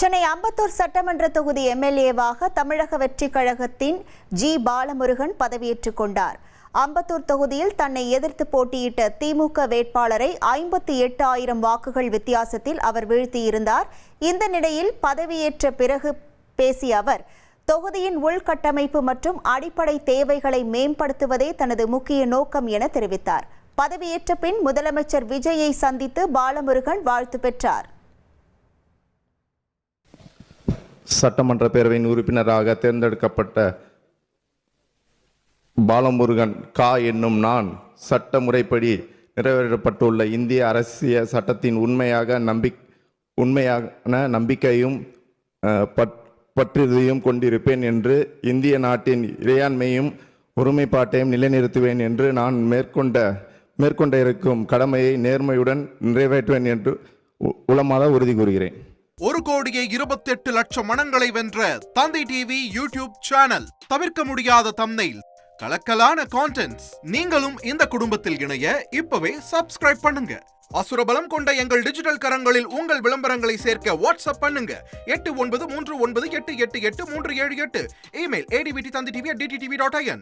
சென்னை அம்பத்தூர் சட்டமன்ற தொகுதி எம்எல்ஏவாக தமிழக வெற்றிக் கழகத்தின் ஜி பாலமுருகன் பதவியேற்றுக் கொண்டார். அம்பத்தூர் தொகுதியில் தன்னை எதிர்த்து போட்டியிட்ட திமுக வேட்பாளரை 58,000 வாக்குகள் வித்தியாசத்தில் அவர் வீழ்த்தியிருந்தார். இந்த நிலையில் பதவியேற்ற பிறகு பேசிய அவர், தொகுதியின் உள்கட்டமைப்பு மற்றும் அடிப்படை தேவைகளை மேம்படுத்துவதே தனது முக்கிய நோக்கம் என தெரிவித்தார். பதவியேற்ற பின் முதலமைச்சர் விஜயை சந்தித்து பாலமுருகன் வாழ்த்து பெற்றார். சட்டமன்ற பேரவையின் உறுப்பினராக தேர்ந்தெடுக்கப்பட்ட பாலமுருகன் என்னும் நான் சட்ட முறைப்படி நிறைவேற்றப்பட்டுள்ள இந்திய அரசியல் சட்டத்தின் உண்மையான நம்பிக்கையும் பற்றுதலையும் கொண்டிருப்பேன் என்று இந்திய நாட்டின் இறையாண்மையும் ஒருமைப்பாட்டையும் நிலைநிறுத்துவேன் என்று நான் மேற்கொண்ட இருக்கும் கடமையை நேர்மையுடன் நிறைவேற்றுவேன் என்று உளமாற உறுதி கூறுகிறேன். 1,28,00,000 மனங்களை வென்ற தந்தி டிவி யூடியூப் சேனல். தவிர்க்க முடியாத தம்ப்நெயில், கலக்கலான கான்டென்ட்ஸ். நீங்களும் இந்த குடும்பத்தில் இணைய இப்பவே சப்ஸ்கிரைப் பண்ணுங்க. அசுரபலம் கொண்ட எங்கள் டிஜிட்டல் கரங்களில் உங்கள் விளம்பரங்களை சேர்க்க வாட்ஸ்அப் பண்ணுங்க. 8939888378. Email advtthanditv@dttv.in.